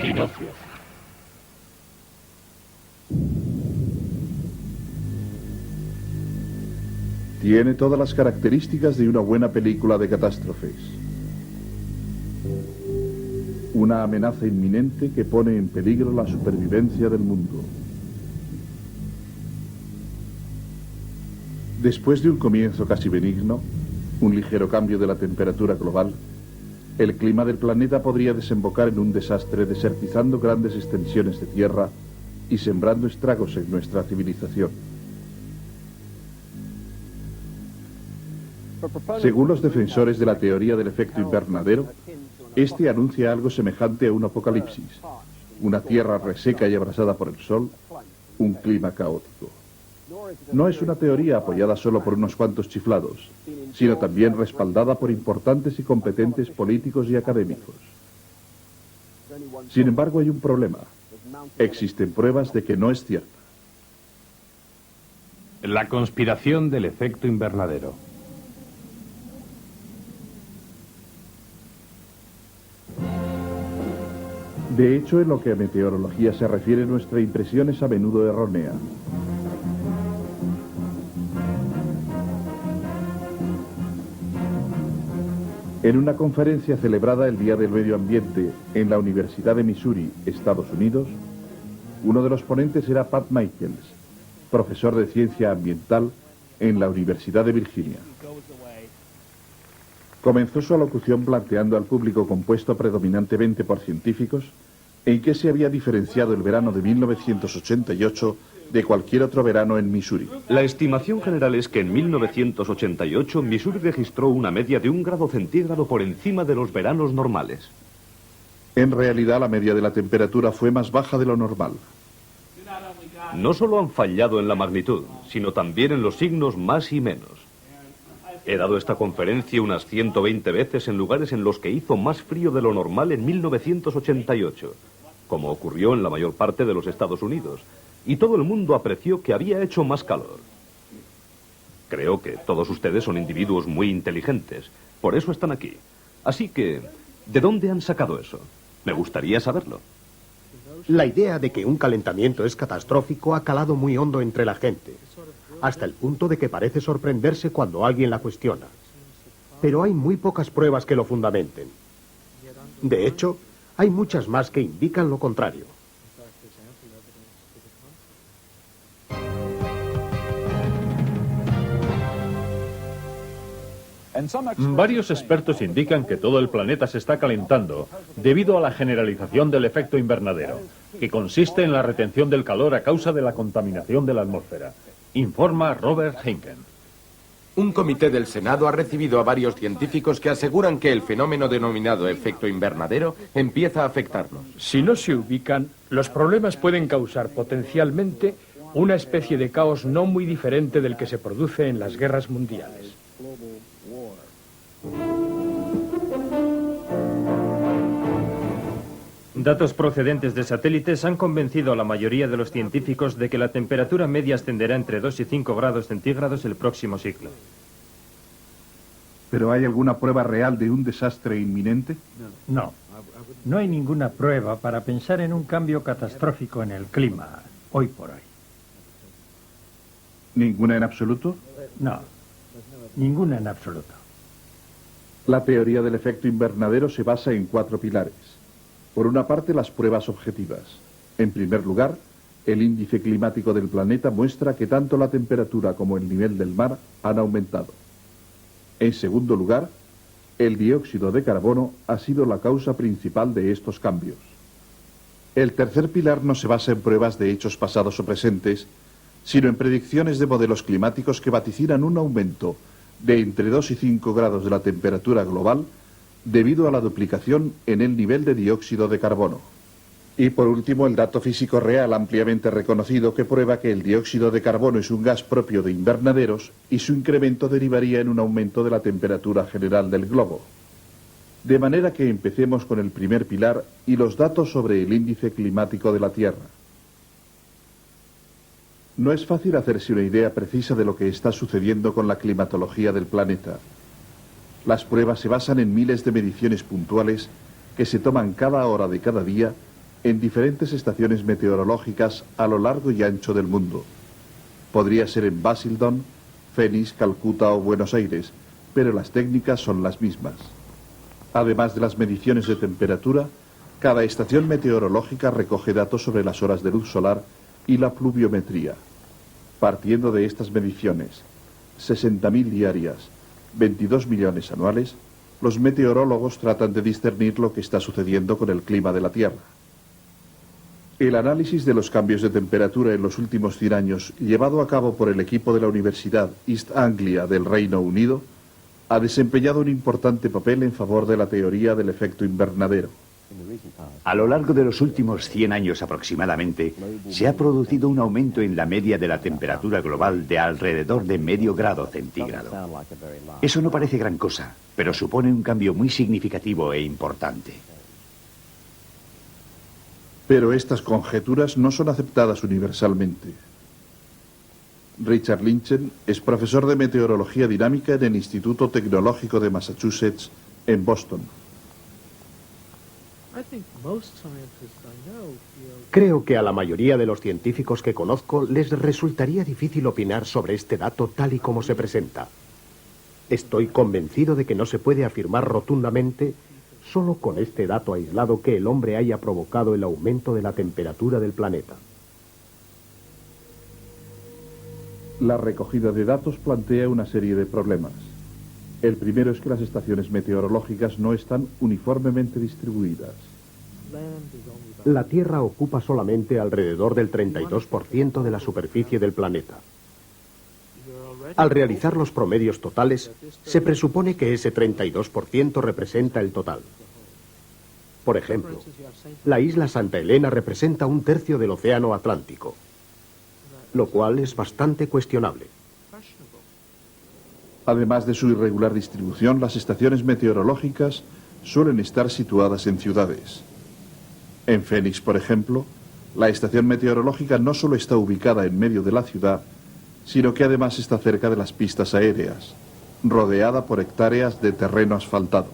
equinoccio. Tiene todas las características de una buena película de catástrofes. Una amenaza inminente que pone en peligro la supervivencia del mundo. Después de un comienzo casi benigno, un ligero cambio de la temperatura global, el clima del planeta podría desembocar en un desastre, desertizando grandes extensiones de tierra y sembrando estragos en nuestra civilización. Según los defensores de la teoría del efecto invernadero, este anuncia algo semejante a un apocalipsis, una tierra reseca y abrasada por el sol, un clima caótico. No es una teoría apoyada solo por unos cuantos chiflados, sino también respaldada por importantes y competentes políticos y académicos. Sin embargo, hay un problema. Existen pruebas de que no es cierta. La conspiración del efecto invernadero. De hecho, en lo que a meteorología se refiere, nuestra impresión es a menudo errónea. En una conferencia celebrada el Día del Medio Ambiente en la Universidad de Missouri, Estados Unidos, uno de los ponentes era Pat Michaels, profesor de ciencia ambiental en la Universidad de Virginia. Comenzó su alocución planteando al público compuesto predominantemente por científicos en qué se había diferenciado el verano de 1988 de cualquier otro verano en Missouri. La estimación general es que en 1988 Missouri registró una media de 1 grado centígrado por encima de los veranos normales. En realidad, la media de la temperatura fue más baja de lo normal. No solo han fallado en la magnitud, sino también en los signos más y menos. He dado esta conferencia unas 120 veces en lugares en los que hizo más frío de lo normal en 1988, como ocurrió en la mayor parte de los Estados Unidos, y todo el mundo apreció que había hecho más calor. Creo que todos ustedes son individuos muy inteligentes, por eso están aquí. Así que, ¿de dónde han sacado eso? Me gustaría saberlo. La idea de que un calentamiento es catastrófico ha calado muy hondo entre la gente, hasta el punto de que parece sorprenderse cuando alguien la cuestiona. Pero hay muy pocas pruebas que lo fundamenten. De hecho, hay muchas más que indican lo contrario. Varios expertos indican que todo el planeta se está calentando debido a la generalización del efecto invernadero, que consiste en la retención del calor a causa de la contaminación de la atmósfera, informa Robert Henken. Un comité del Senado ha recibido a varios científicos que aseguran que el fenómeno denominado efecto invernadero empieza a afectarnos. Si no se ubican, los problemas pueden causar potencialmente una especie de caos no muy diferente del que se produce en las guerras mundiales. Datos procedentes de satélites han convencido a la mayoría de los científicos de que la temperatura media ascenderá entre 2 y 5 grados centígrados el próximo siglo. ¿Pero hay alguna prueba real de un desastre inminente? No. No hay ninguna prueba para pensar en un cambio catastrófico en el clima, hoy por hoy. ¿Ninguna en absoluto? No. Ninguna en absoluto. La teoría del efecto invernadero se basa en 4 pilares. Por una parte, las pruebas objetivas. En primer lugar, el índice climático del planeta muestra que tanto la temperatura como el nivel del mar han aumentado. En segundo lugar, el dióxido de carbono ha sido la causa principal de estos cambios. El tercer pilar no se basa en pruebas de hechos pasados o presentes, sino en predicciones de modelos climáticos que vaticinan un aumento de entre 2 y 5 grados de la temperatura global debido a la duplicación en el nivel de dióxido de carbono. Y por último, el dato físico real ampliamente reconocido que prueba que el dióxido de carbono es un gas propio de invernaderos y su incremento derivaría en un aumento de la temperatura general del globo. De manera que empecemos con el primer pilar y los datos sobre el índice climático de la Tierra. No es fácil hacerse una idea precisa de lo que está sucediendo con la climatología del planeta. Las pruebas se basan en miles de mediciones puntuales que se toman cada hora de cada día en diferentes estaciones meteorológicas a lo largo y ancho del mundo. Podría ser en Basildon, Phoenix, Calcuta o Buenos Aires, pero las técnicas son las mismas. Además de las mediciones de temperatura, cada estación meteorológica recoge datos sobre las horas de luz solar y la pluviometría. Partiendo de estas mediciones, 60.000 diarias, 22 millones anuales, los meteorólogos tratan de discernir lo que está sucediendo con el clima de la Tierra. El análisis de los cambios de temperatura en los últimos 100 años, llevado a cabo por el equipo de la Universidad East Anglia del Reino Unido, ha desempeñado un importante papel en favor de la teoría del efecto invernadero. A lo largo de los últimos 100 años aproximadamente, se ha producido un aumento en la media de la temperatura global de alrededor de medio grado centígrado. Eso no parece gran cosa, pero supone un cambio muy significativo e importante. Pero estas conjeturas no son aceptadas universalmente. Richard Lynchen es profesor de meteorología dinámica en el Instituto Tecnológico de Massachusetts, en Boston. Creo que a la mayoría de los científicos que conozco les resultaría difícil opinar sobre este dato tal y como se presenta. Estoy convencido de que no se puede afirmar rotundamente, solo con este dato aislado, que el hombre haya provocado el aumento de la temperatura del planeta. La recogida de datos plantea una serie de problemas. El primero es que las estaciones meteorológicas no están uniformemente distribuidas. La Tierra ocupa solamente alrededor del 32% de la superficie del planeta. Al realizar los promedios totales, se presupone que ese 32% representa el total. Por ejemplo, la isla Santa Elena representa 1/3 del océano Atlántico, lo cual es bastante cuestionable. Además de su irregular distribución, las estaciones meteorológicas suelen estar situadas en ciudades. En Phoenix, por ejemplo, la estación meteorológica no solo está ubicada en medio de la ciudad, sino que además está cerca de las pistas aéreas, rodeada por hectáreas de terreno asfaltado.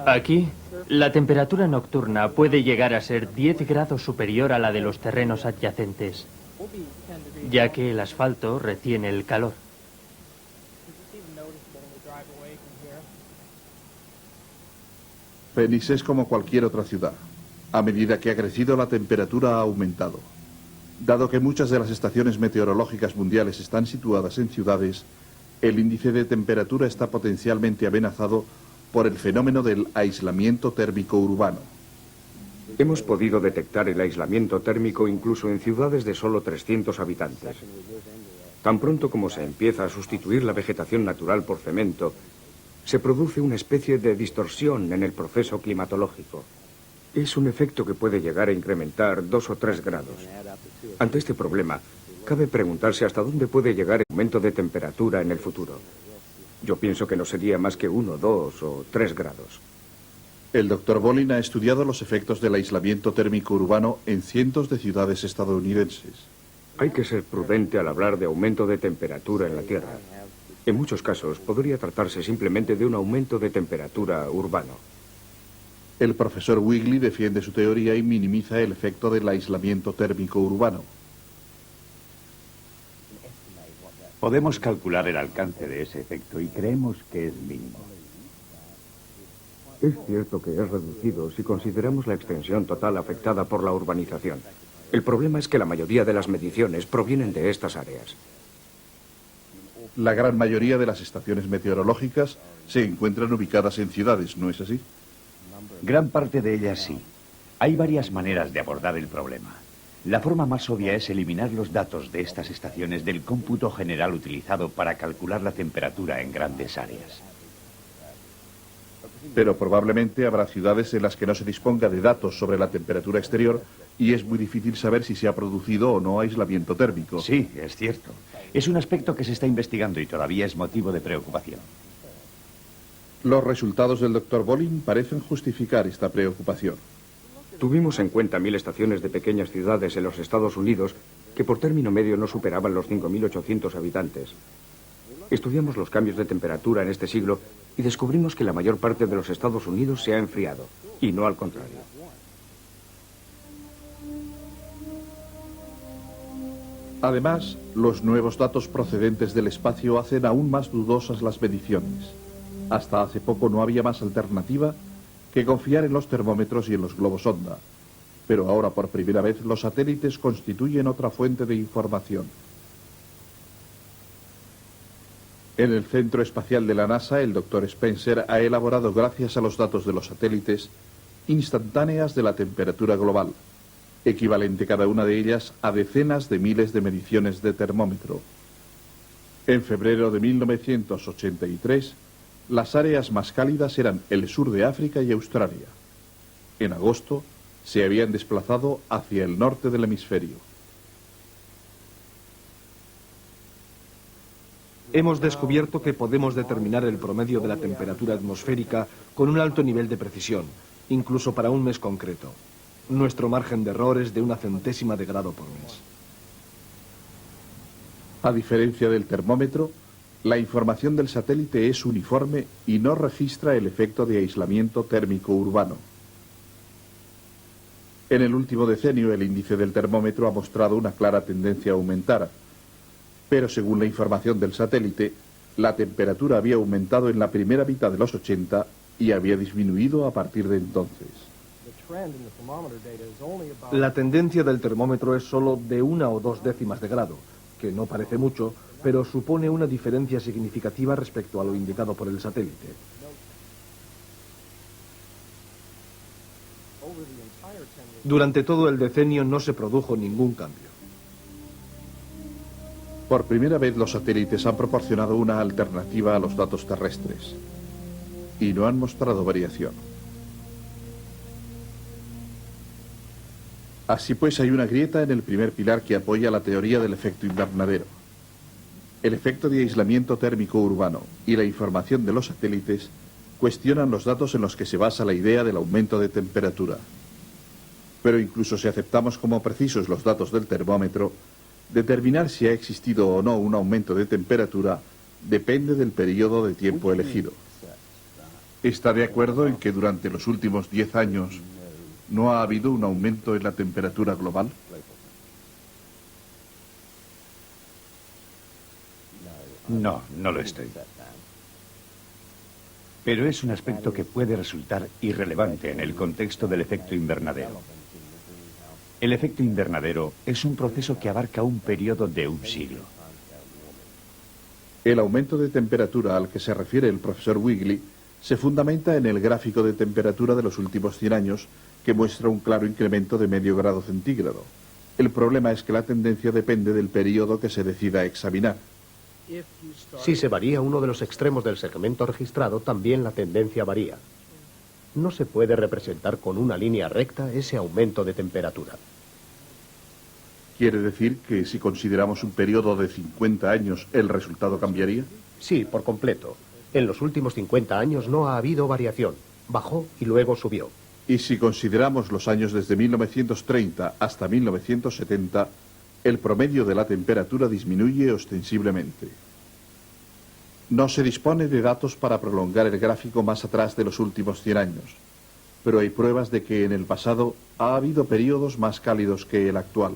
Aquí, la temperatura nocturna puede llegar a ser 10 grados superior a la de los terrenos adyacentes, ya que el asfalto retiene el calor. Phoenix es como cualquier otra ciudad. A medida que ha crecido, la temperatura ha aumentado. Dado que muchas de las estaciones meteorológicas mundiales están situadas en ciudades, el índice de temperatura está potencialmente amenazado por el fenómeno del aislamiento térmico urbano. Hemos podido detectar el aislamiento térmico incluso en ciudades de solo 300 habitantes. Tan pronto como se empieza a sustituir la vegetación natural por cemento, se produce una especie de distorsión en el proceso climatológico. Es un efecto que puede llegar a incrementar 2 o 3 grados. Ante este problema, cabe preguntarse hasta dónde puede llegar el aumento de temperatura en el futuro. Yo pienso que no sería más que 1, 2 o 3 grados. El Dr. Bolin ha estudiado los efectos del aislamiento térmico urbano en cientos de ciudades estadounidenses. Hay que ser prudente al hablar de aumento de temperatura en la Tierra. En muchos casos podría tratarse simplemente de un aumento de temperatura urbano. El profesor Wigley defiende su teoría y minimiza el efecto del aislamiento térmico urbano. Podemos calcular el alcance de ese efecto y creemos que es mínimo. Es cierto que es reducido si consideramos la extensión total afectada por la urbanización. El problema es que la mayoría de las mediciones provienen de estas áreas. La gran mayoría de las estaciones meteorológicas se encuentran ubicadas en ciudades, ¿no es así? Gran parte de ellas sí. Hay varias maneras de abordar el problema. La forma más obvia es eliminar los datos de estas estaciones del cómputo general utilizado para calcular la temperatura en grandes áreas. Pero probablemente habrá ciudades en las que no se disponga de datos sobre la temperatura exterior y es muy difícil saber si se ha producido o no aislamiento térmico. Sí, es cierto. Es un aspecto que se está investigando y todavía es motivo de preocupación. Los resultados del Dr. Bolin parecen justificar esta preocupación. Tuvimos en cuenta 1000 estaciones de pequeñas ciudades en los Estados Unidos que por término medio no superaban los 5.800 habitantes. Estudiamos los cambios de temperatura en este siglo y descubrimos que la mayor parte de los Estados Unidos se ha enfriado, y no al contrario. Además, los nuevos datos procedentes del espacio hacen aún más dudosas las mediciones. Hasta hace poco no había más alternativa que confiar en los termómetros y en los globos sonda. Pero ahora por primera vez los satélites constituyen otra fuente de información. En el Centro Espacial de la NASA, el Dr. Spencer ha elaborado, gracias a los datos de los satélites, instantáneas de la temperatura global, equivalente cada una de ellas a decenas de miles de mediciones de termómetro. En febrero de 1983, las áreas más cálidas eran el sur de África y Australia. En agosto, se habían desplazado hacia el norte del hemisferio. Hemos descubierto que podemos determinar el promedio de la temperatura atmosférica con un alto nivel de precisión, incluso para un mes concreto. Nuestro margen de error es de 0,01 de grado por mes. A diferencia del termómetro, la información del satélite es uniforme y no registra el efecto de aislamiento térmico urbano. En el último decenio, el índice del termómetro ha mostrado una clara tendencia a aumentar, pero según la información del satélite, la temperatura había aumentado en la primera mitad de los 80 y había disminuido a partir de entonces. La tendencia del termómetro es solo de 1 o 2 décimas de grado, que no parece mucho, pero supone una diferencia significativa respecto a lo indicado por el satélite. Durante todo el decenio no se produjo ningún cambio. Por primera vez los satélites han proporcionado una alternativa a los datos terrestres y no han mostrado variación. Así pues, hay una grieta en el primer pilar que apoya la teoría del efecto invernadero. El efecto de aislamiento térmico urbano y la información de los satélites cuestionan los datos en los que se basa la idea del aumento de temperatura. Pero incluso si aceptamos como precisos los datos del termómetro, determinar si ha existido o no un aumento de temperatura depende del periodo de tiempo elegido. ¿Está de acuerdo en que durante los últimos 10 años no ha habido un aumento en la temperatura global? No, no lo estoy. Pero es un aspecto que puede resultar irrelevante en el contexto del efecto invernadero. El efecto invernadero es un proceso que abarca un periodo de un siglo. El aumento de temperatura al que se refiere el profesor Wigley se fundamenta en el gráfico de temperatura de los últimos 100 años, que muestra un claro incremento de medio grado centígrado. El problema es que la tendencia depende del periodo que se decida examinar. Si se varía uno de los extremos del segmento registrado, también la tendencia varía. No se puede representar con una línea recta ese aumento de temperatura. ¿Quiere decir que si consideramos un periodo de 50 años, el resultado cambiaría? Sí, por completo. En los últimos 50 años no ha habido variación. Bajó y luego subió. Y si consideramos los años desde 1930 hasta 1970, el promedio de la temperatura disminuye ostensiblemente. No se dispone de datos para prolongar el gráfico más atrás de los últimos 100 años, pero hay pruebas de que en el pasado ha habido periodos más cálidos que el actual.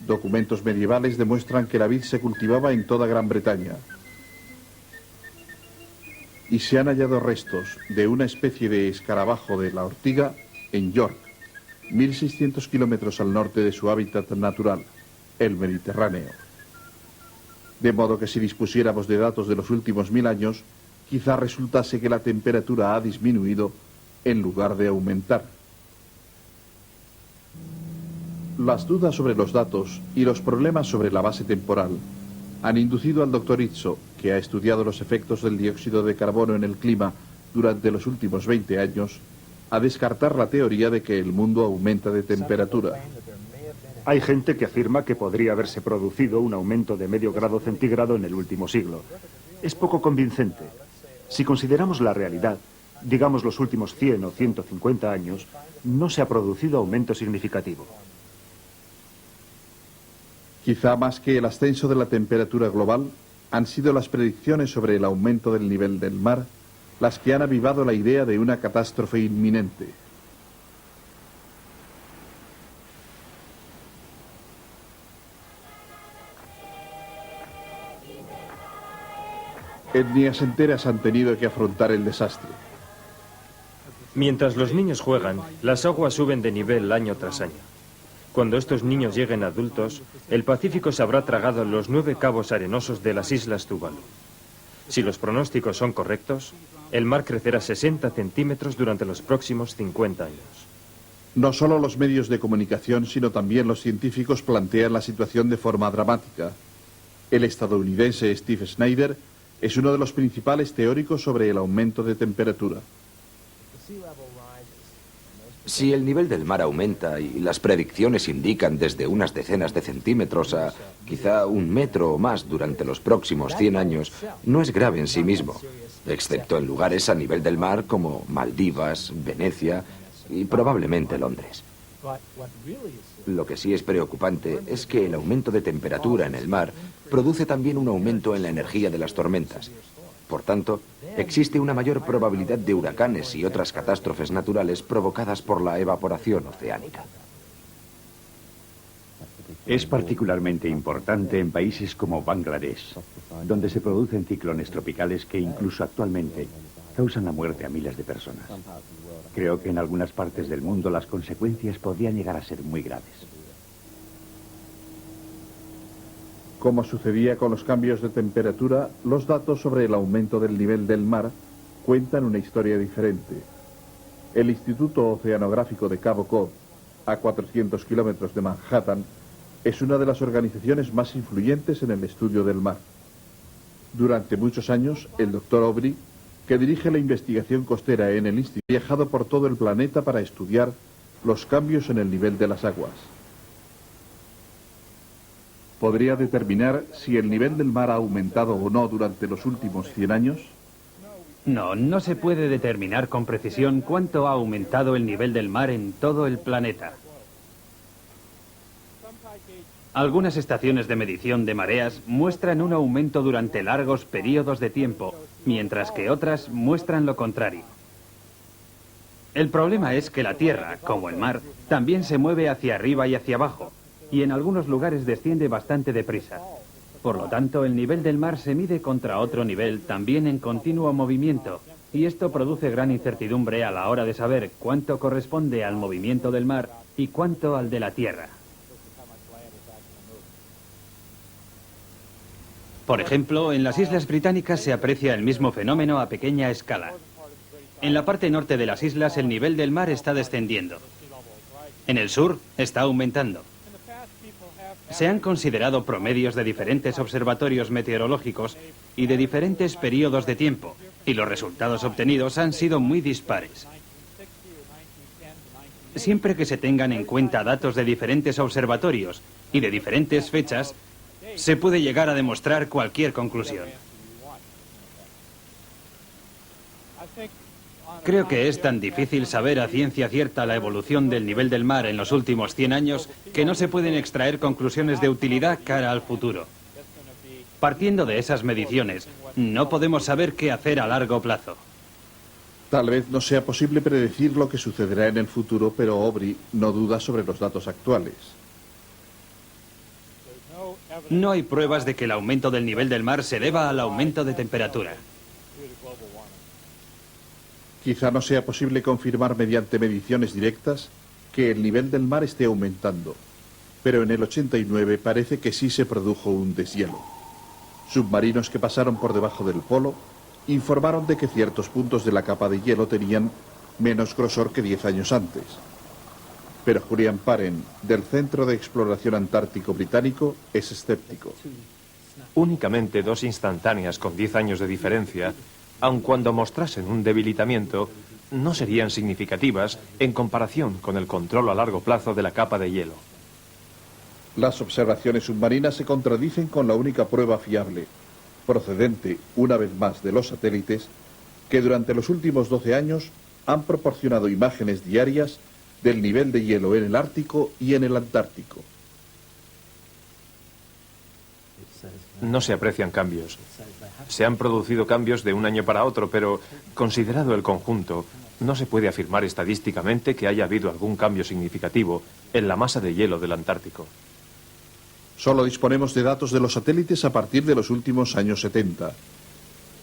Documentos medievales demuestran que la vid se cultivaba en toda Gran Bretaña, y se han hallado restos de una especie de escarabajo de la ortiga en York, 1.600 kilómetros al norte de su hábitat natural, el Mediterráneo. De modo que si dispusiéramos de datos de los últimos 1000 años, quizá resultase que la temperatura ha disminuido en lugar de aumentar. Las dudas sobre los datos y los problemas sobre la base temporal han inducido al Dr. Izzo, que ha estudiado los efectos del dióxido de carbono en el clima durante los últimos 20 años, a descartar la teoría de que el mundo aumenta de temperatura. Hay gente que afirma que podría haberse producido un aumento de medio grado centígrado en el último siglo. Es poco convincente. Si consideramos la realidad, digamos los últimos 100 o 150 años, no se ha producido aumento significativo. Quizá más que el ascenso de la temperatura global, han sido las predicciones sobre el aumento del nivel del mar las que han avivado la idea de una catástrofe inminente. Etnias enteras han tenido que afrontar el desastre. Mientras los niños juegan, las aguas suben de nivel año tras año. Cuando estos niños lleguen adultos, el Pacífico se habrá tragado los 9 cabos arenosos de las islas Tuvalu. Si los pronósticos son correctos, el mar crecerá 60 centímetros durante los próximos 50 años. No solo los medios de comunicación, sino también los científicos plantean la situación de forma dramática. El estadounidense Steve Snyder es uno de los principales teóricos sobre el aumento de temperatura. Si el nivel del mar aumenta y las predicciones indican desde unas decenas de centímetros a quizá 1 metro o más durante los próximos 100 años, no es grave en sí mismo, excepto en lugares a nivel del mar como Maldivas, Venecia y probablemente Londres. Lo que sí es preocupante es que el aumento de temperatura en el mar produce también un aumento en la energía de las tormentas. Por tanto, existe una mayor probabilidad de huracanes y otras catástrofes naturales provocadas por la evaporación oceánica. Es particularmente importante en países como Bangladesh, donde se producen ciclones tropicales que incluso actualmente causan la muerte a miles de personas. Creo que en algunas partes del mundo las consecuencias podrían llegar a ser muy graves. Como sucedía con los cambios de temperatura, los datos sobre el aumento del nivel del mar cuentan una historia diferente. El Instituto Oceanográfico de Cabo Cod, a 400 kilómetros de Manhattan, es una de las organizaciones más influyentes en el estudio del mar. Durante muchos años, el Dr. Aubrey, que dirige la investigación costera en el instituto, ha viajado por todo el planeta para estudiar los cambios en el nivel de las aguas. ¿Podría determinar si el nivel del mar ha aumentado o no durante los últimos 100 años? No, no se puede determinar con precisión cuánto ha aumentado el nivel del mar en todo el planeta. Algunas estaciones de medición de mareas muestran un aumento durante largos periodos de tiempo, mientras que otras muestran lo contrario. El problema es que la Tierra, como el mar, también se mueve hacia arriba y hacia abajo, y en algunos lugares desciende bastante deprisa. Por lo tanto, el nivel del mar se mide contra otro nivel también en continuo movimiento, y esto produce gran incertidumbre a la hora de saber cuánto corresponde al movimiento del mar y cuánto al de la Tierra. Por ejemplo, en las Islas Británicas se aprecia el mismo fenómeno a pequeña escala. En la parte norte de las islas el nivel del mar está descendiendo. En el sur está aumentando. Se han considerado promedios de diferentes observatorios meteorológicos y de diferentes periodos de tiempo, y los resultados obtenidos han sido muy dispares. Siempre que se tengan en cuenta datos de diferentes observatorios y de diferentes fechas, se puede llegar a demostrar cualquier conclusión. Creo que es tan difícil saber a ciencia cierta la evolución del nivel del mar en los últimos 100 años que no se pueden extraer conclusiones de utilidad cara al futuro. Partiendo de esas mediciones, no podemos saber qué hacer a largo plazo. Tal vez no sea posible predecir lo que sucederá en el futuro, pero Aubrey no duda sobre los datos actuales. No hay pruebas de que el aumento del nivel del mar se deba al aumento de temperatura. Quizá no sea posible confirmar mediante mediciones directas que el nivel del mar esté aumentando, pero en el 89 parece que sí se produjo un deshielo. Submarinos que pasaron por debajo del polo informaron de que ciertos puntos de la capa de hielo tenían menos grosor que 10 años antes. Pero Julian Paren, del Centro de Exploración Antártico Británico, es escéptico. Únicamente 2 instantáneas con 10 años de diferencia, aun cuando mostrasen un debilitamiento, no serían significativas en comparación con el control a largo plazo de la capa de hielo. Las observaciones submarinas se contradicen con la única prueba fiable, procedente, una vez más, de los satélites, que durante los últimos 12 años han proporcionado imágenes diarias del nivel de hielo en el Ártico y en el Antártico. No se aprecian cambios. Se han producido cambios de un año para otro, pero considerado el conjunto, no se puede afirmar estadísticamente que haya habido algún cambio significativo en la masa de hielo del Antártico. Solo disponemos de datos de los satélites a partir de los últimos años 70.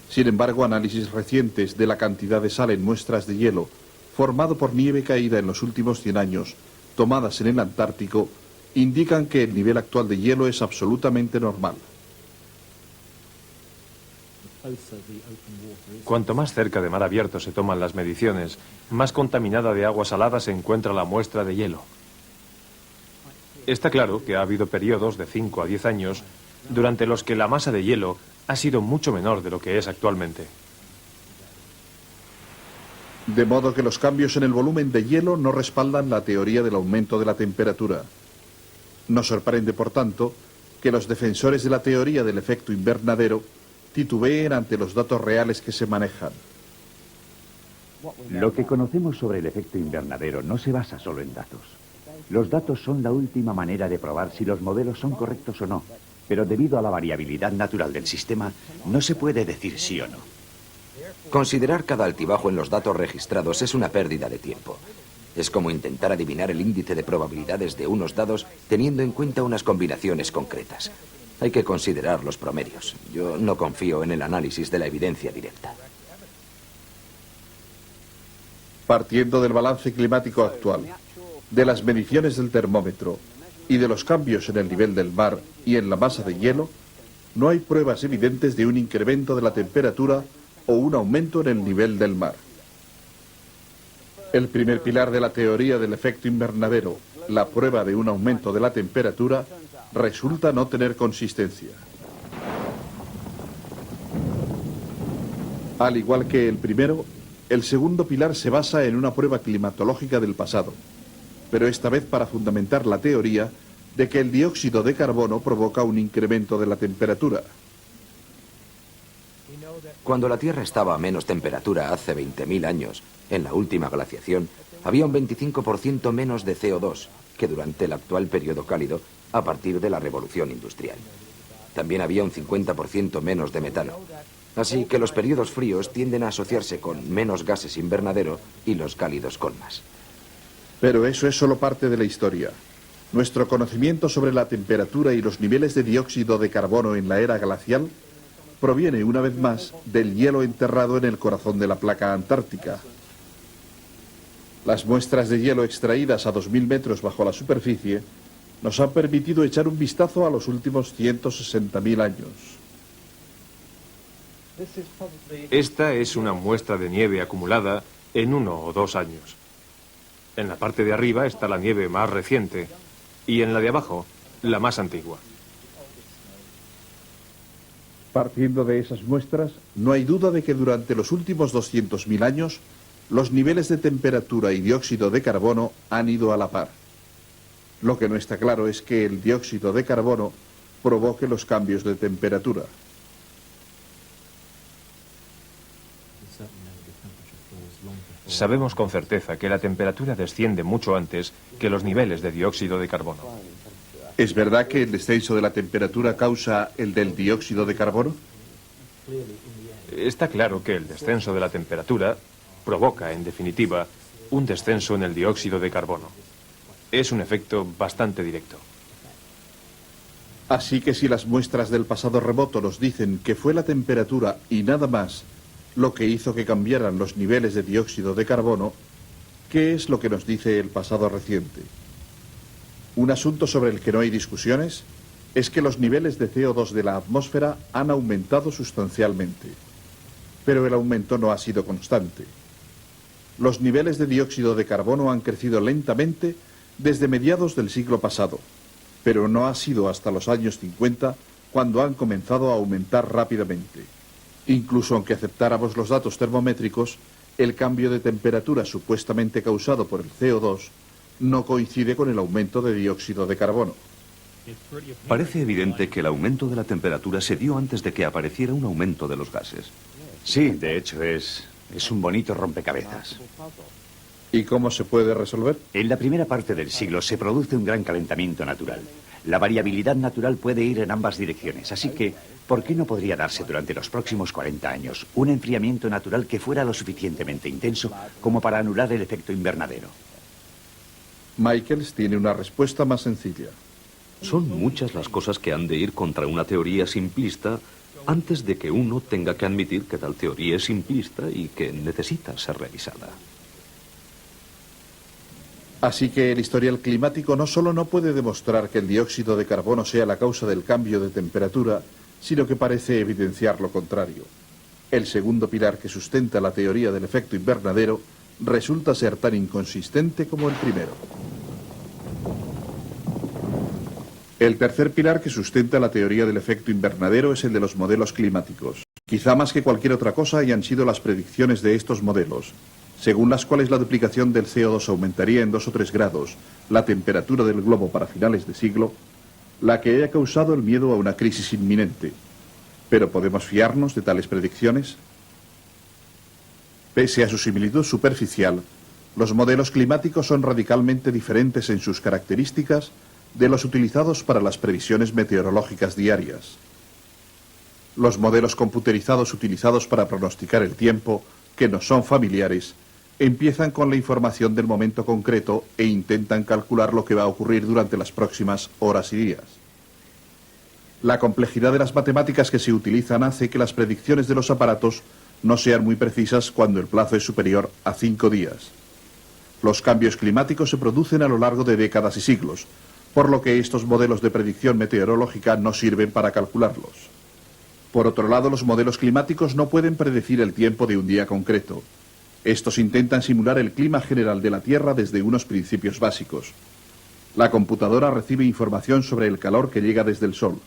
Sin embargo, análisis recientes de la cantidad de sal en muestras de hielo, formado por nieve caída en los últimos 100 años, tomadas en el Antártico, indican que el nivel actual de hielo es absolutamente normal. Cuanto más cerca de mar abierto se toman las mediciones, más contaminada de agua salada se encuentra la muestra de hielo. Está claro que ha habido periodos de 5 a 10 años durante los que la masa de hielo ha sido mucho menor de lo que es actualmente. De modo que los cambios en el volumen de hielo no respaldan la teoría del aumento de la temperatura. Nos sorprende, por tanto, que los defensores de la teoría del efecto invernadero titubeen ante los datos reales que se manejan. Lo que conocemos sobre el efecto invernadero no se basa solo en datos. Los datos son la última manera de probar si los modelos son correctos o no, pero debido a la variabilidad natural del sistema, no se puede decir sí o no. Considerar cada altibajo en los datos registrados es una pérdida de tiempo. Es como intentar adivinar el índice de probabilidades de unos dados teniendo en cuenta unas combinaciones concretas. Hay que considerar los promedios. Yo no confío en el análisis de la evidencia directa. Partiendo del balance climático actual, de las mediciones del termómetro y de los cambios en el nivel del mar y en la masa de hielo, no hay pruebas evidentes de un incremento de la temperatura o un aumento en el nivel del mar. El primer pilar de la teoría del efecto invernadero, la prueba de un aumento de la temperatura, resulta no tener consistencia. Al igual que el primero, el segundo pilar se basa en una prueba climatológica del pasado, pero esta vez para fundamentar la teoría de que el dióxido de carbono provoca un incremento de la temperatura. Cuando la Tierra estaba a menos temperatura hace 20.000 años, en la última glaciación, había un 25% menos de CO2 que durante el actual periodo cálido a partir de la revolución industrial. También había un 50% menos de metano. Así que los periodos fríos tienden a asociarse con menos gases invernadero y los cálidos con más. Pero eso es solo parte de la historia. Nuestro conocimiento sobre la temperatura y los niveles de dióxido de carbono en la era glacial proviene una vez más del hielo enterrado en el corazón de la placa antártica. Las muestras de hielo extraídas a 2.000 metros bajo la superficie nos han permitido echar un vistazo a los últimos 160.000 años. Esta es una muestra de nieve acumulada en 1 o 2 años. En la parte de arriba está la nieve más reciente y en la de abajo, la más antigua. Partiendo de esas muestras, no hay duda de que durante los últimos 200.000 años, los niveles de temperatura y dióxido de carbono han ido a la par. Lo que no está claro es que el dióxido de carbono provoque los cambios de temperatura. Sabemos con certeza que la temperatura desciende mucho antes que los niveles de dióxido de carbono. ¿Es verdad que el descenso de la temperatura causa el del dióxido de carbono? Está claro que el descenso de la temperatura provoca, en definitiva, un descenso en el dióxido de carbono. Es un efecto bastante directo. Así que si las muestras del pasado remoto nos dicen que fue la temperatura y nada más lo que hizo que cambiaran los niveles de dióxido de carbono, ¿qué es lo que nos dice el pasado reciente? Un asunto sobre el que no hay discusiones es que los niveles de CO2 de la atmósfera han aumentado sustancialmente, pero el aumento no ha sido constante. Los niveles de dióxido de carbono han crecido lentamente desde mediados del siglo pasado, pero no ha sido hasta los años 50 cuando han comenzado a aumentar rápidamente. Incluso aunque aceptáramos los datos termométricos, el cambio de temperatura supuestamente causado por el CO2 no coincide con el aumento de dióxido de carbono. Parece evidente que el aumento de la temperatura se dio antes de que apareciera un aumento de los gases. Sí, de hecho es un bonito rompecabezas. ¿Y cómo se puede resolver? En la primera parte del siglo se produce un gran calentamiento natural. La variabilidad natural puede ir en ambas direcciones, así que, ¿por qué no podría darse durante los próximos 40 años un enfriamiento natural que fuera lo suficientemente intenso como para anular el efecto invernadero? Michaels tiene una respuesta más sencilla. Son muchas las cosas que han de ir contra una teoría simplista antes de que uno tenga que admitir que tal teoría es simplista y que necesita ser revisada. Así que el historial climático no solo no puede demostrar que el dióxido de carbono sea la causa del cambio de temperatura, sino que parece evidenciar lo contrario. El segundo pilar que sustenta la teoría del efecto invernadero resulta ser tan inconsistente como el primero. El tercer pilar que sustenta la teoría del efecto invernadero es el de los modelos climáticos. Quizá más que cualquier otra cosa hayan sido las predicciones de estos modelos, según las cuales la duplicación del CO2 aumentaría en 2 o 3 grados la temperatura del globo para finales de siglo, la que haya causado el miedo a una crisis inminente. ¿Pero podemos fiarnos de tales predicciones? Pese a su similitud superficial, los modelos climáticos son radicalmente diferentes en sus características de los utilizados para las previsiones meteorológicas diarias. Los modelos computerizados utilizados para pronosticar el tiempo, que nos son familiares, empiezan con la información del momento concreto e intentan calcular lo que va a ocurrir durante las próximas horas y días. La complejidad de las matemáticas que se utilizan hace que las predicciones de los aparatos no sean muy precisas cuando el plazo es superior a 5 días. Los cambios climáticos se producen a lo largo de décadas y siglos, por lo que estos modelos de predicción meteorológica no sirven para calcularlos. Por otro lado, los modelos climáticos no pueden predecir el tiempo de un día concreto. Estos intentan simular el clima general de la Tierra desde unos principios básicos. La computadora recibe información sobre el calor que llega desde el Sol,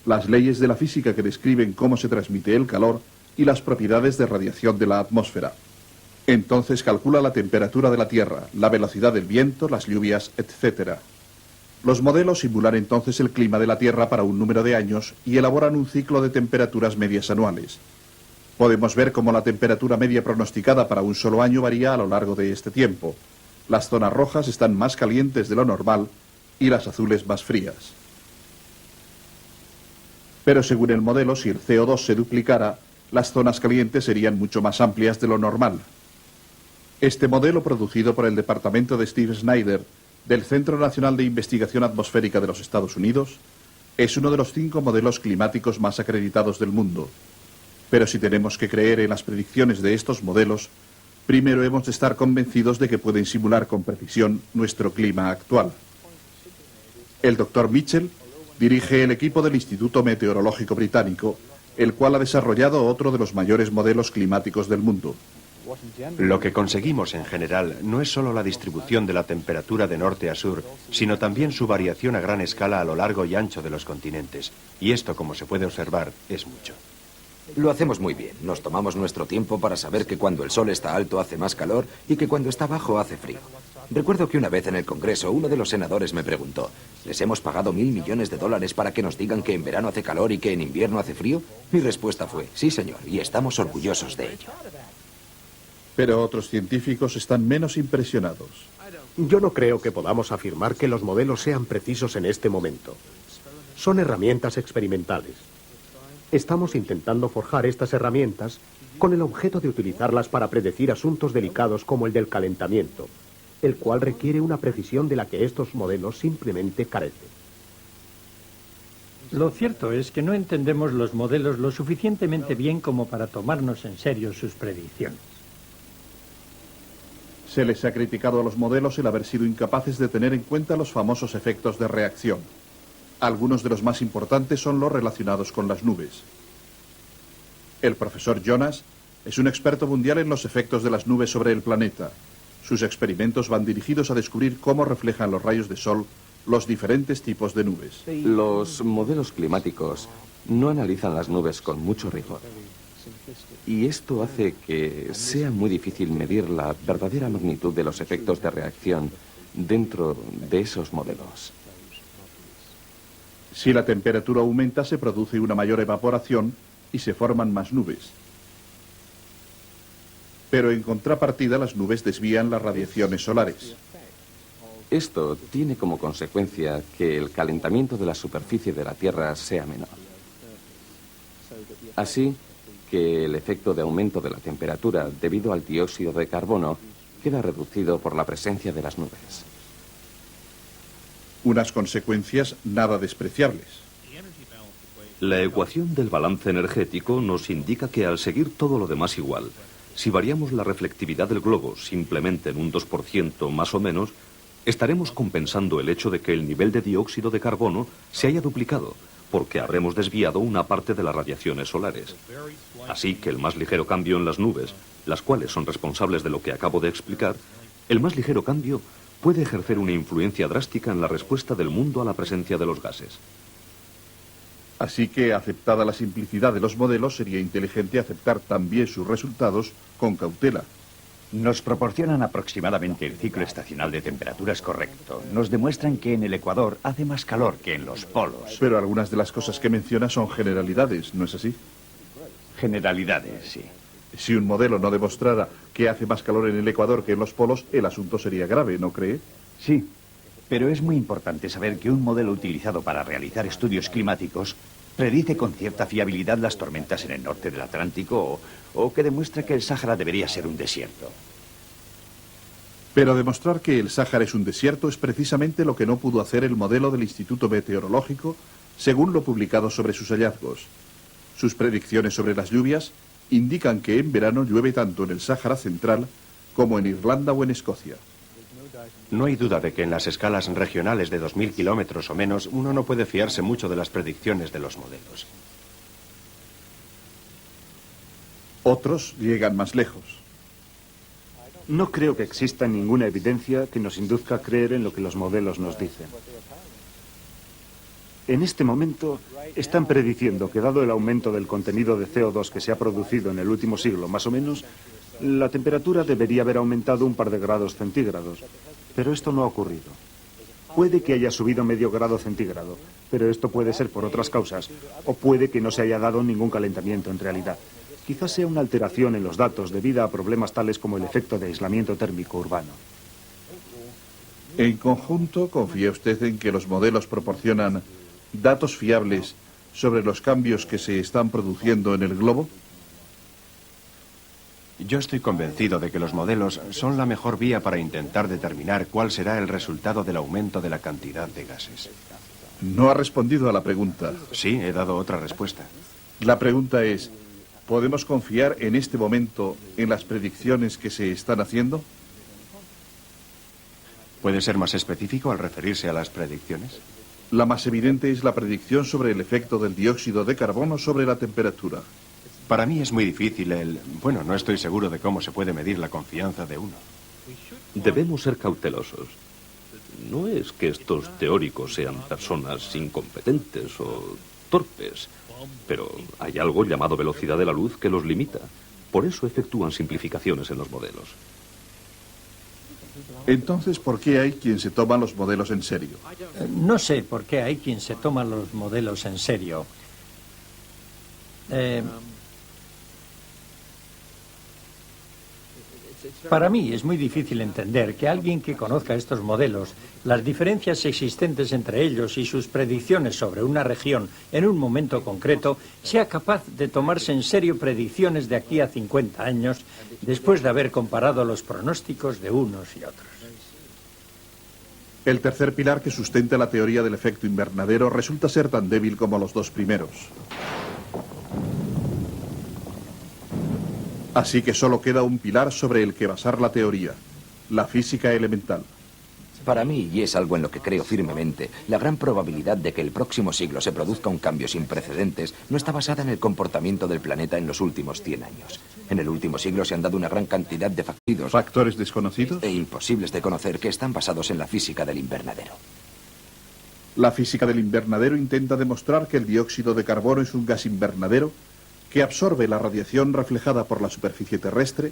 las leyes de la física que describen cómo se transmite el calor y las propiedades de radiación de la atmósfera. Entonces calcula la temperatura de la Tierra, la velocidad del viento, las lluvias, etc. Los modelos simulan entonces el clima de la Tierra para un número de años y elaboran un ciclo de temperaturas medias anuales. Podemos ver cómo la temperatura media pronosticada para un solo año varía a lo largo de este tiempo. Las zonas rojas están más calientes de lo normal y las azules más frías. Pero según el modelo, si el CO2 se duplicara, las zonas calientes serían mucho más amplias de lo normal. Este modelo, producido por el departamento de Steve Snyder del Centro Nacional de Investigación Atmosférica de los Estados Unidos, es uno de los 5 modelos climáticos más acreditados del mundo. Pero si tenemos que creer en las predicciones de estos modelos, primero hemos de estar convencidos de que pueden simular con precisión nuestro clima actual. El Dr. Mitchell dirige el equipo del Instituto Meteorológico Británico, el cual ha desarrollado otro de los mayores modelos climáticos del mundo. Lo que conseguimos en general no es solo la distribución de la temperatura de norte a sur, sino también su variación a gran escala a lo largo y ancho de los continentes. Y esto, como se puede observar, es mucho. Lo hacemos muy bien. Nos tomamos nuestro tiempo para saber que cuando el sol está alto hace más calor y que cuando está bajo hace frío. Recuerdo que una vez en el Congreso uno de los senadores me preguntó: ¿les hemos pagado $1.000 millones para que nos digan que en verano hace calor y que en invierno hace frío? Mi respuesta fue: sí, señor, y estamos orgullosos de ello. Pero otros científicos están menos impresionados. Yo no creo que podamos afirmar que los modelos sean precisos en este momento. Son herramientas experimentales. Estamos intentando forjar estas herramientas con el objeto de utilizarlas para predecir asuntos delicados como el del calentamiento, el cual requiere una precisión de la que estos modelos simplemente carecen. Lo cierto es que no entendemos los modelos lo suficientemente bien como para tomarnos en serio sus predicciones. Se les ha criticado a los modelos el haber sido incapaces de tener en cuenta los famosos efectos de reacción. Algunos de los más importantes son los relacionados con las nubes. El profesor Jonas es un experto mundial en los efectos de las nubes sobre el planeta. Sus experimentos van dirigidos a descubrir cómo reflejan los rayos de sol los diferentes tipos de nubes. Los modelos climáticos no analizan las nubes con mucho rigor. Y esto hace que sea muy difícil medir la verdadera magnitud de los efectos de reacción dentro de esos modelos. Si la temperatura aumenta, se produce una mayor evaporación y se forman más nubes. Pero en contrapartida, las nubes desvían las radiaciones solares. Esto tiene como consecuencia que el calentamiento de la superficie de la Tierra sea menor. Así que el efecto de aumento de la temperatura debido al dióxido de carbono queda reducido por la presencia de las nubes. Unas consecuencias nada despreciables. La ecuación del balance energético nos indica que al seguir todo lo demás igual, si variamos la reflectividad del globo simplemente en un 2% más o menos, estaremos compensando el hecho de que el nivel de dióxido de carbono se haya duplicado, porque habremos desviado una parte de las radiaciones solares. Así que el más ligero cambio en las nubes, las cuales son responsables de lo que acabo de explicar, el más ligero cambio puede ejercer una influencia drástica en la respuesta del mundo a la presencia de los gases. Así que, aceptada la simplicidad de los modelos, sería inteligente aceptar también sus resultados con cautela. Nos proporcionan aproximadamente el ciclo estacional de temperaturas correcto. Nos demuestran que en el Ecuador hace más calor que en los polos. Pero algunas de las cosas que menciona son generalidades, ¿no es así? Generalidades, sí. Si un modelo no demostrara que hace más calor en el Ecuador que en los polos, el asunto sería grave, ¿no cree? Sí, pero es muy importante saber que un modelo utilizado para realizar estudios climáticos predice con cierta fiabilidad las tormentas en el norte del Atlántico o que demuestra que el Sáhara debería ser un desierto. Pero demostrar que el Sáhara es un desierto es precisamente lo que no pudo hacer el modelo del Instituto Meteorológico, según lo publicado sobre sus hallazgos. Sus predicciones sobre las lluvias indican que en verano llueve tanto en el Sáhara central como en Irlanda o en Escocia. No hay duda de que en las escalas regionales de 2000 kilómetros o menos uno no puede fiarse mucho de las predicciones de los modelos. Otros llegan más lejos. No creo que exista ninguna evidencia que nos induzca a creer en lo que los modelos nos dicen. En este momento están prediciendo que, dado el aumento del contenido de CO2 que se ha producido en el último siglo, más o menos, la temperatura debería haber aumentado un par de grados centígrados. Pero esto no ha ocurrido. Puede que haya subido medio grado centígrado, pero esto puede ser por otras causas, o puede que no se haya dado ningún calentamiento en realidad. Quizás sea una alteración en los datos debida a problemas tales como el efecto de aislamiento térmico urbano. En conjunto, ¿confía usted en que los modelos proporcionan datos fiables sobre los cambios que se están produciendo en el globo? Yo estoy convencido de que los modelos son la mejor vía para intentar determinar cuál será el resultado del aumento de la cantidad de gases. No ha respondido a la pregunta. Sí, he dado otra respuesta. La pregunta es, ¿podemos confiar en este momento en las predicciones que se están haciendo? ¿Puede ser más específico al referirse a las predicciones? La más evidente es la predicción sobre el efecto del dióxido de carbono sobre la temperatura. Para mí es muy difícil Bueno, no estoy seguro de cómo se puede medir la confianza de uno. Debemos ser cautelosos. No es que estos teóricos sean personas incompetentes o torpes, pero hay algo llamado velocidad de la luz que los limita. Por eso efectúan simplificaciones en los modelos. Entonces, ¿por qué hay quien se toma los modelos en serio? No sé por qué hay quien se toma los modelos en serio. Para mí es muy difícil entender que alguien que conozca estos modelos, las diferencias existentes entre ellos y sus predicciones sobre una región en un momento concreto, sea capaz de tomarse en serio predicciones de aquí a 50 años después de haber comparado los pronósticos de unos y otros. El tercer pilar que sustenta la teoría del efecto invernadero resulta ser tan débil como los dos primeros. Así que solo queda un pilar sobre el que basar la teoría, la física elemental. Para mí, y es algo en lo que creo firmemente, la gran probabilidad de que el próximo siglo se produzca un cambio sin precedentes no está basada en el comportamiento del planeta en los últimos 100 años. En el último siglo se han dado una gran cantidad de factores desconocidos e imposibles de conocer que están basados en la física del invernadero. La física del invernadero intenta demostrar que el dióxido de carbono es un gas invernadero que absorbe la radiación reflejada por la superficie terrestre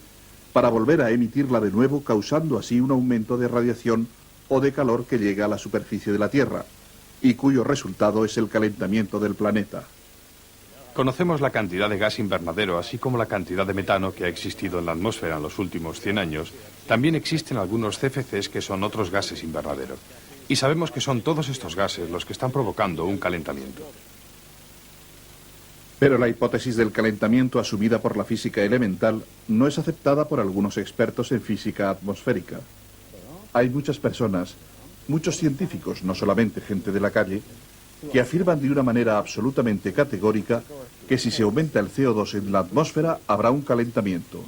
para volver a emitirla de nuevo, causando así un aumento de radiación o de calor que llega a la superficie de la Tierra, y cuyo resultado es el calentamiento del planeta. Conocemos la cantidad de gas invernadero, así como la cantidad de metano que ha existido en la atmósfera en los últimos 100 años. También existen algunos CFCs que son otros gases invernadero. Y sabemos que son todos estos gases los que están provocando un calentamiento. Pero la hipótesis del calentamiento asumida por la física elemental no es aceptada por algunos expertos en física atmosférica. Hay muchas personas, muchos científicos, no solamente gente de la calle, que afirman de una manera absolutamente categórica que si se aumenta el CO2 en la atmósfera habrá un calentamiento.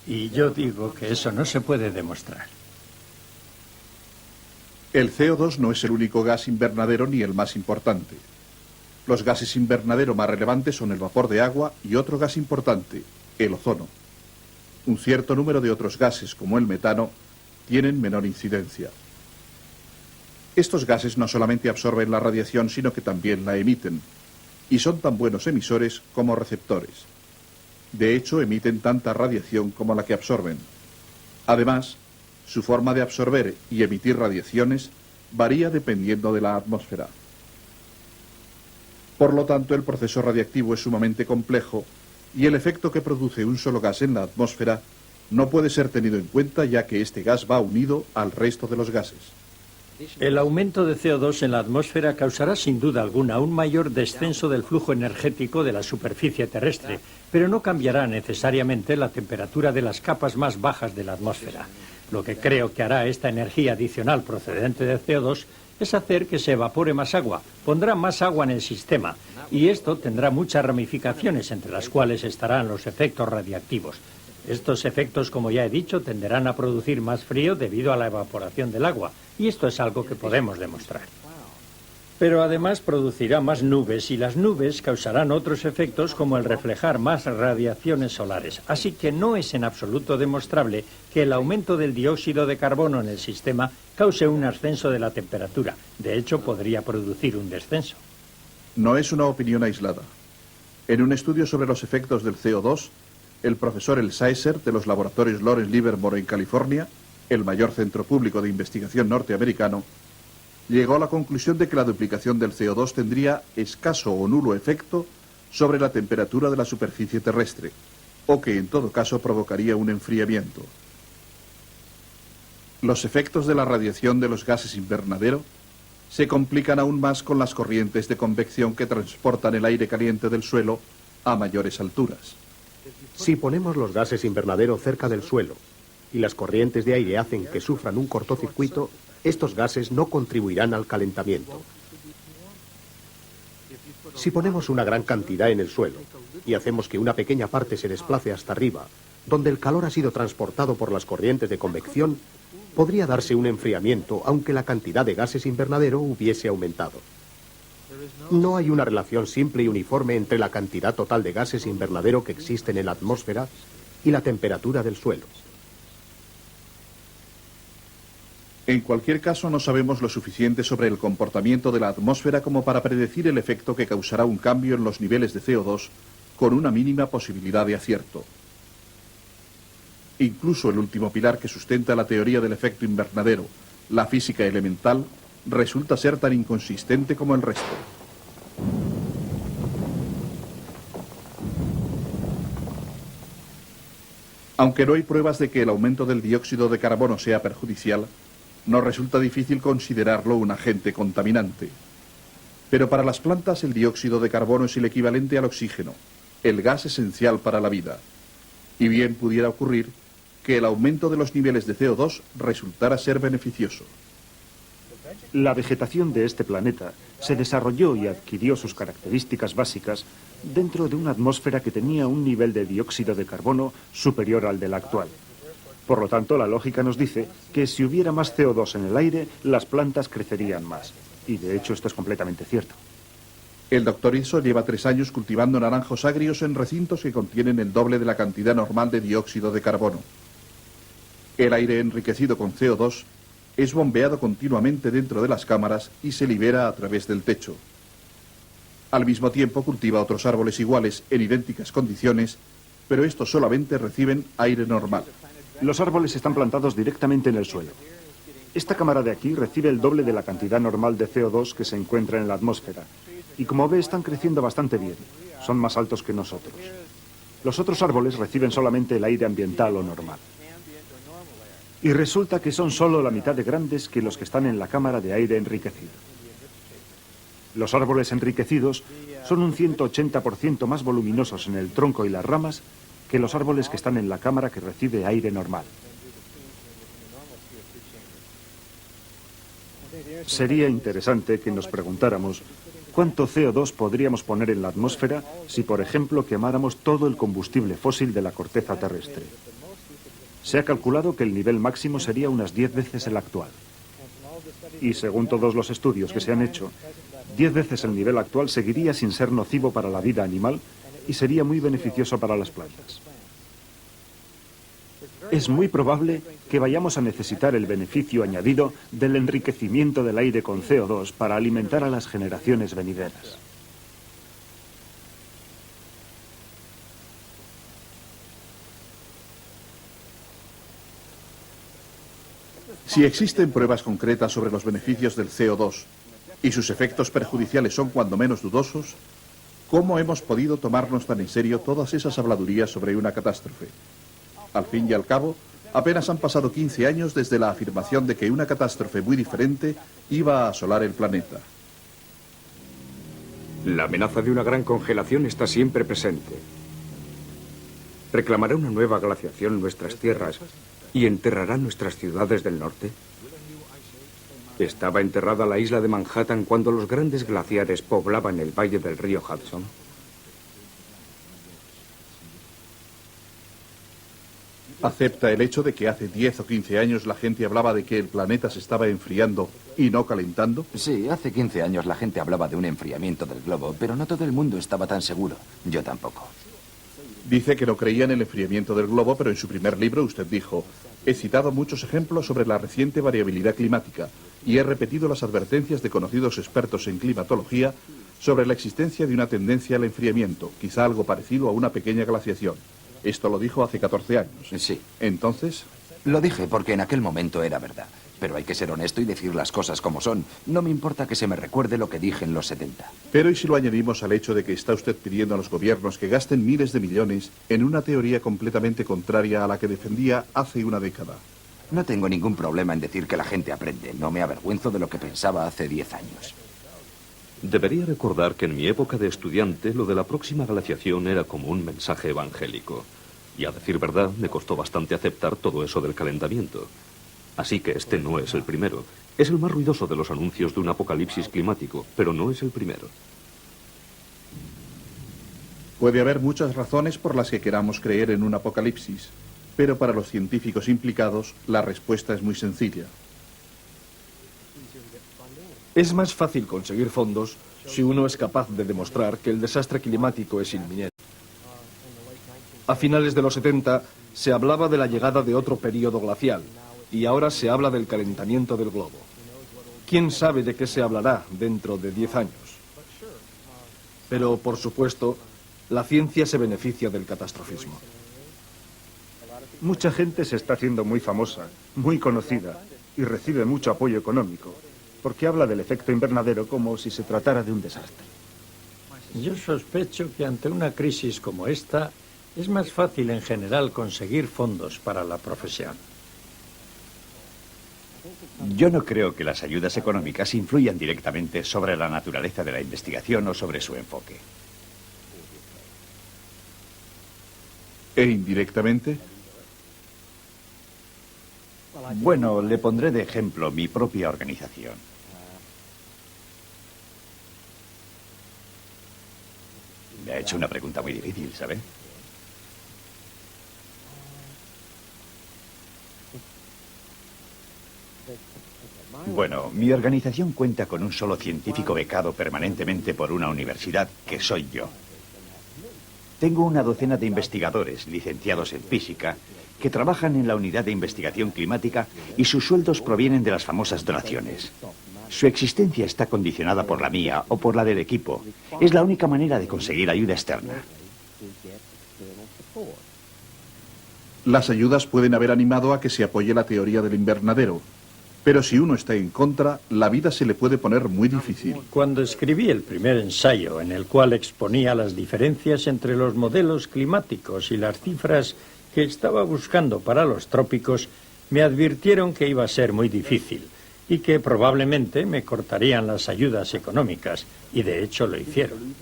Y yo digo que eso no se puede demostrar. El CO2 no es el único gas invernadero ni el más importante. Los gases invernadero más relevantes son el vapor de agua y otro gas importante, el ozono. Un cierto número de otros gases, como el metano, tienen menor incidencia. Estos gases no solamente absorben la radiación, sino que también la emiten, y son tan buenos emisores como receptores. De hecho, emiten tanta radiación como la que absorben. Además, su forma de absorber y emitir radiaciones varía dependiendo de la atmósfera. Por lo tanto, el proceso radiactivo es sumamente complejo y el efecto que produce un solo gas en la atmósfera no puede ser tenido en cuenta, ya que este gas va unido al resto de los gases. El aumento de CO2 en la atmósfera causará sin duda alguna un mayor descenso del flujo energético de la superficie terrestre, pero no cambiará necesariamente la temperatura de las capas más bajas de la atmósfera. Lo que creo que hará esta energía adicional procedente del CO2 es hacer que se evapore más agua, pondrá más agua en el sistema, y esto tendrá muchas ramificaciones, entre las cuales estarán los efectos radiactivos. Estos efectos, como ya he dicho, tenderán a producir más frío debido a la evaporación del agua, y esto es algo que podemos demostrar. Pero además producirá más nubes, y las nubes causarán otros efectos como el reflejar más radiaciones solares. Así que no es en absoluto demostrable que el aumento del dióxido de carbono en el sistema cause un ascenso de la temperatura. De hecho, podría producir un descenso. No es una opinión aislada. En un estudio sobre los efectos del CO2, el profesor Elsaiser de los laboratorios Lawrence Livermore en California, el mayor centro público de investigación norteamericano, llegó a la conclusión de que la duplicación del CO2 tendría escaso o nulo efecto sobre la temperatura de la superficie terrestre, o que en todo caso provocaría un enfriamiento. Los efectos de la radiación de los gases invernadero se complican aún más con las corrientes de convección que transportan el aire caliente del suelo a mayores alturas. Si ponemos los gases invernadero cerca del suelo y las corrientes de aire hacen que sufran un cortocircuito, estos gases no contribuirán al calentamiento. Si ponemos una gran cantidad en el suelo y hacemos que una pequeña parte se desplace hasta arriba, donde el calor ha sido transportado por las corrientes de convección, podría darse un enfriamiento aunque la cantidad de gases invernadero hubiese aumentado. No hay una relación simple y uniforme entre la cantidad total de gases invernadero que existen en la atmósfera y la temperatura del suelo. En cualquier caso, no sabemos lo suficiente sobre el comportamiento de la atmósfera como para predecir el efecto que causará un cambio en los niveles de CO2 con una mínima posibilidad de acierto. Incluso el último pilar que sustenta la teoría del efecto invernadero, la física elemental, resulta ser tan inconsistente como el resto. Aunque no hay pruebas de que el aumento del dióxido de carbono sea perjudicial, nos resulta difícil considerarlo un agente contaminante. Pero para las plantas el dióxido de carbono es el equivalente al oxígeno, el gas esencial para la vida. Y bien pudiera ocurrir que el aumento de los niveles de CO2 resultara ser beneficioso. La vegetación de este planeta se desarrolló y adquirió sus características básicas dentro de una atmósfera que tenía un nivel de dióxido de carbono superior al del actual. Por lo tanto, la lógica nos dice que si hubiera más CO2 en el aire, las plantas crecerían más. Y de hecho esto es completamente cierto. El doctor Iso lleva 3 años cultivando naranjos agrios en recintos que contienen el doble de la cantidad normal de dióxido de carbono. El aire enriquecido con CO2 es bombeado continuamente dentro de las cámaras y se libera a través del techo. Al mismo tiempo cultiva otros árboles iguales en idénticas condiciones, pero estos solamente reciben aire normal. Los árboles están plantados directamente en el suelo. Esta cámara de aquí recibe el doble de la cantidad normal de CO2 que se encuentra en la atmósfera. Y como ve, están creciendo bastante bien. Son más altos que nosotros. Los otros árboles reciben solamente el aire ambiental o normal. Y resulta que son solo la mitad de grandes que los que están en la cámara de aire enriquecido. Los árboles enriquecidos son un 180% más voluminosos en el tronco y las ramas que los árboles que están en la cámara que recibe aire normal. Sería interesante que nos preguntáramos cuánto CO2 podríamos poner en la atmósfera si, por ejemplo, quemáramos todo el combustible fósil de la corteza terrestre. Se ha calculado que el nivel máximo sería unas 10 veces el actual. Y según todos los estudios que se han hecho, 10 veces el nivel actual seguiría sin ser nocivo para la vida animal y sería muy beneficioso para las plantas. Es muy probable que vayamos a necesitar el beneficio añadido del enriquecimiento del aire con CO2 para alimentar a las generaciones venideras. Si existen pruebas concretas sobre los beneficios del CO2 y sus efectos perjudiciales son cuando menos dudosos, ¿cómo hemos podido tomarnos tan en serio todas esas habladurías sobre una catástrofe? Al fin y al cabo, apenas han pasado 15 años desde la afirmación de que una catástrofe muy diferente iba a asolar el planeta. La amenaza de una gran congelación está siempre presente. ¿Reclamará una nueva glaciación nuestras tierras y enterrará nuestras ciudades del norte? ¿Estaba enterrada la isla de Manhattan cuando los grandes glaciares poblaban el valle del río Hudson? ¿Acepta el hecho de que hace 10 o 15 años la gente hablaba de que el planeta se estaba enfriando y no calentando? Sí, hace 15 años la gente hablaba de un enfriamiento del globo, pero no todo el mundo estaba tan seguro. Yo tampoco. Dice que no creía en el enfriamiento del globo, pero en su primer libro usted dijo: he citado muchos ejemplos sobre la reciente variabilidad climática y he repetido las advertencias de conocidos expertos en climatología sobre la existencia de una tendencia al enfriamiento, quizá algo parecido a una pequeña glaciación. Esto lo dijo hace 14 años. Sí. ¿Entonces? Lo dije porque en aquel momento era verdad. Pero hay que ser honesto y decir las cosas como son. No me importa que se me recuerde lo que dije en los 70. Pero ¿y si lo añadimos al hecho de que está usted pidiendo a los gobiernos que gasten miles de millones en una teoría completamente contraria a la que defendía hace una década? No tengo ningún problema en decir que la gente aprende. No me avergüenzo de lo que pensaba hace 10 años. Debería recordar que en mi época de estudiante lo de la próxima glaciación era como un mensaje evangélico. Y a decir verdad, me costó bastante aceptar todo eso del calentamiento. Así que este no es el primero. Es el más ruidoso de los anuncios de un apocalipsis climático, pero no es el primero. Puede haber muchas razones por las que queramos creer en un apocalipsis, pero para los científicos implicados la respuesta es muy sencilla. Es más fácil conseguir fondos si uno es capaz de demostrar que el desastre climático es inminente. A finales de los 70 se hablaba de la llegada de otro período glacial y ahora se habla del calentamiento del globo. ¿Quién sabe de qué se hablará dentro de 10 años? Pero, por supuesto, la ciencia se beneficia del catastrofismo. Mucha gente se está haciendo muy famosa, muy conocida y recibe mucho apoyo económico, porque habla del efecto invernadero como si se tratara de un desastre. Yo sospecho que ante una crisis como esta es más fácil en general conseguir fondos para la profesión. Yo no creo que las ayudas económicas influyan directamente sobre la naturaleza de la investigación o sobre su enfoque. ¿E indirectamente? Bueno, le pondré de ejemplo mi propia organización. Me ha hecho una pregunta muy difícil, ¿sabe? Bueno, mi organización cuenta con un solo científico becado permanentemente por una universidad, que soy yo. Tengo una docena de investigadores, licenciados en física, que trabajan en la unidad de investigación climática y sus sueldos provienen de las famosas donaciones. Su existencia está condicionada por la mía o por la del equipo. Es la única manera de conseguir ayuda externa. Las ayudas pueden haber animado a que se apoye la teoría del invernadero, pero si uno está en contra, la vida se le puede poner muy difícil. Cuando escribí el primer ensayo en el cual exponía las diferencias entre los modelos climáticos y las cifras que estaba buscando para los trópicos, me advirtieron que iba a ser muy difícil y que probablemente me cortarían las ayudas económicas, y de hecho lo hicieron.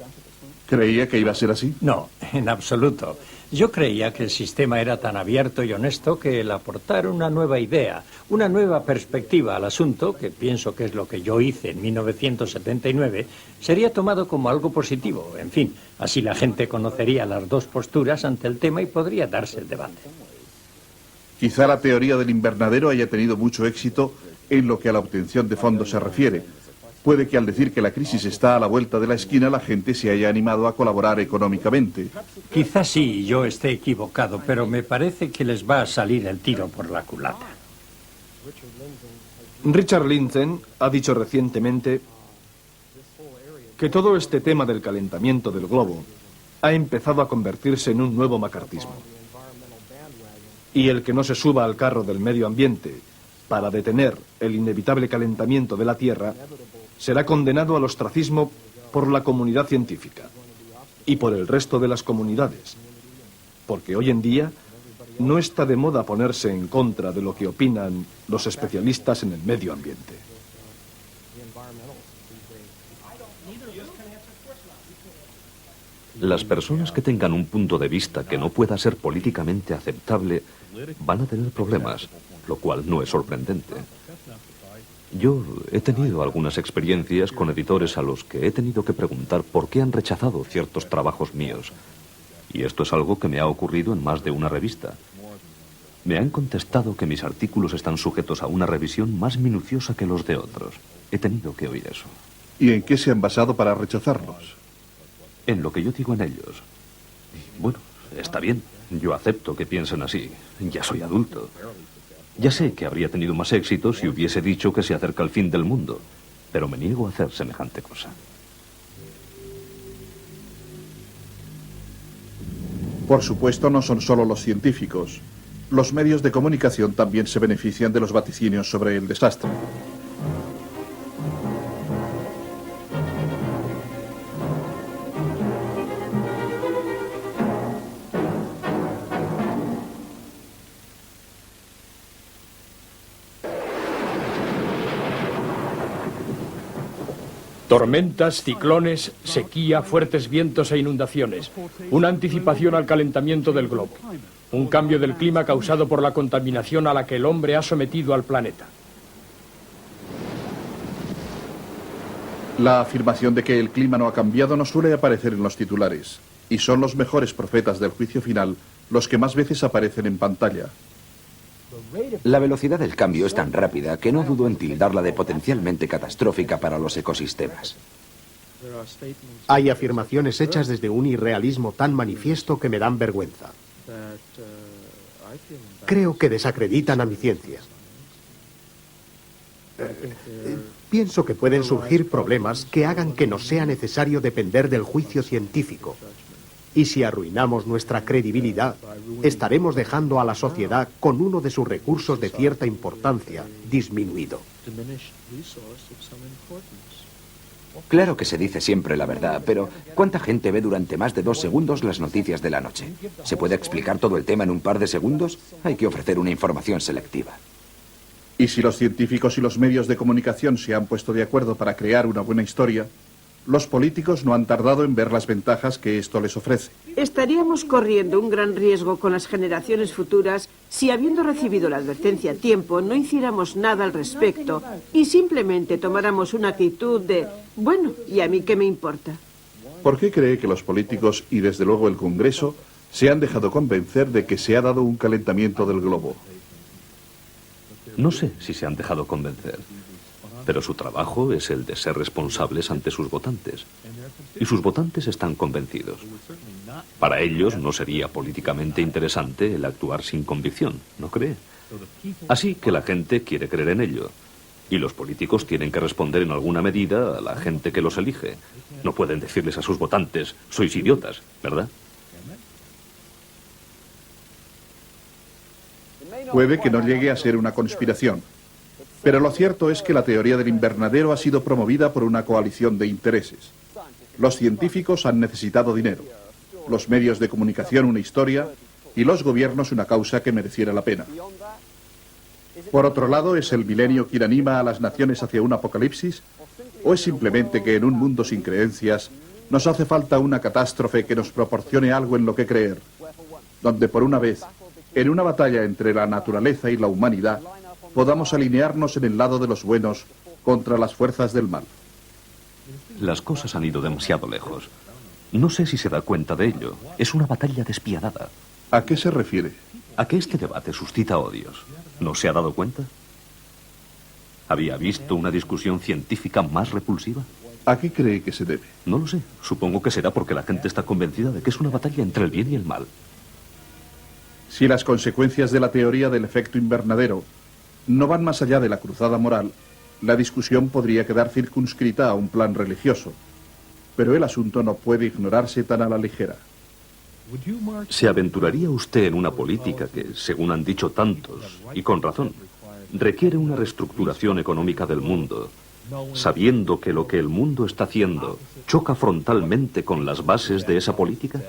¿Creía que iba a ser así? No, en absoluto. Yo creía que el sistema era tan abierto y honesto que el aportar una nueva idea, una nueva perspectiva al asunto, que pienso que es lo que yo hice en 1979, sería tomado como algo positivo. En fin, así la gente conocería las dos posturas ante el tema y podría darse el debate. Quizá la teoría del invernadero haya tenido mucho éxito en lo que a la obtención de fondos se refiere. Puede que al decir que la crisis está a la vuelta de la esquina, la gente se haya animado a colaborar económicamente. Quizás sí, yo esté equivocado, pero me parece que les va a salir el tiro por la culata. Richard Lindzen ha dicho recientemente que todo este tema del calentamiento del globo ha empezado a convertirse en un nuevo macartismo. Y el que no se suba al carro del medio ambiente para detener el inevitable calentamiento de la Tierra será condenado al ostracismo por la comunidad científica y por el resto de las comunidades, porque hoy en día no está de moda ponerse en contra de lo que opinan los especialistas en el medio ambiente. Las personas que tengan un punto de vista que no pueda ser políticamente aceptable van a tener problemas, lo cual no es sorprendente. Yo he tenido algunas experiencias con editores a los que he tenido que preguntar por qué han rechazado ciertos trabajos míos. Y esto es algo que me ha ocurrido en más de una revista. Me han contestado que mis artículos están sujetos a una revisión más minuciosa que los de otros. He tenido que oír eso. ¿Y en qué se han basado para rechazarlos? En lo que yo digo en ellos. Bueno, está bien. Yo acepto que piensen así. Ya soy adulto. Ya sé que habría tenido más éxito si hubiese dicho que se acerca el fin del mundo, pero me niego a hacer semejante cosa. Por supuesto, no son solo los científicos. Los medios de comunicación también se benefician de los vaticinios sobre el desastre. Tormentas, ciclones, sequía, fuertes vientos e inundaciones. Una anticipación al calentamiento del globo. Un cambio del clima causado por la contaminación a la que el hombre ha sometido al planeta. La afirmación de que el clima no ha cambiado no suele aparecer en los titulares, y son los mejores profetas del juicio final los que más veces aparecen en pantalla. La velocidad del cambio es tan rápida que no dudo en tildarla de potencialmente catastrófica para los ecosistemas. Hay afirmaciones hechas desde un irrealismo tan manifiesto que me dan vergüenza. Creo que desacreditan a mi ciencia. Pienso que pueden surgir problemas que hagan que nos sea necesario depender del juicio científico. Y si arruinamos nuestra credibilidad, estaremos dejando a la sociedad con uno de sus recursos de cierta importancia disminuido. Claro que se dice siempre la verdad, pero ¿cuánta gente ve durante más de 2 segundos las noticias de la noche? ¿Se puede explicar todo el tema en un par de segundos? Hay que ofrecer una información selectiva. Y si los científicos y los medios de comunicación se han puesto de acuerdo para crear una buena historia, los políticos no han tardado en ver las ventajas que esto les ofrece. Estaríamos corriendo un gran riesgo con las generaciones futuras si, habiendo recibido la advertencia a tiempo, no hiciéramos nada al respecto y simplemente tomáramos una actitud de, bueno, ¿y a mí qué me importa? ¿Por qué cree que los políticos y desde luego el Congreso se han dejado convencer de que se ha dado un calentamiento del globo? No sé si se han dejado convencer, pero su trabajo es el de ser responsables ante sus votantes. Y sus votantes están convencidos. Para ellos no sería políticamente interesante el actuar sin convicción, ¿no cree? Así que la gente quiere creer en ello. Y los políticos tienen que responder en alguna medida a la gente que los elige. No pueden decirles a sus votantes, sois idiotas, ¿verdad? Puede que no llegue a ser una conspiración. Pero lo cierto es que la teoría del invernadero ha sido promovida por una coalición de intereses. Los científicos han necesitado dinero, los medios de comunicación una historia y los gobiernos una causa que mereciera la pena. Por otro lado, ¿es el milenio quien anima a las naciones hacia un apocalipsis? ¿O es simplemente que en un mundo sin creencias nos hace falta una catástrofe que nos proporcione algo en lo que creer? donde por una vez, en una batalla entre la naturaleza y la humanidad, podamos alinearnos en el lado de los buenos contra las fuerzas del mal. Las cosas han ido demasiado lejos. No sé si se da cuenta de ello. Es una batalla despiadada. ¿A qué se refiere? A que este debate suscita odios. ¿No se ha dado cuenta? ¿Había visto una discusión científica más repulsiva? ¿A qué cree que se debe? No lo sé. Supongo que será porque la gente está convencida de que es una batalla entre el bien y el mal. Si las consecuencias de la teoría del efecto invernadero no van más allá de la cruzada moral, la discusión podría quedar circunscrita a un plan religioso. Pero el asunto no puede ignorarse tan a la ligera. ¿Se aventuraría usted en una política que, según han dicho tantos, y con razón, requiere una reestructuración económica del mundo, sabiendo que lo que el mundo está haciendo choca frontalmente con las bases de esa política?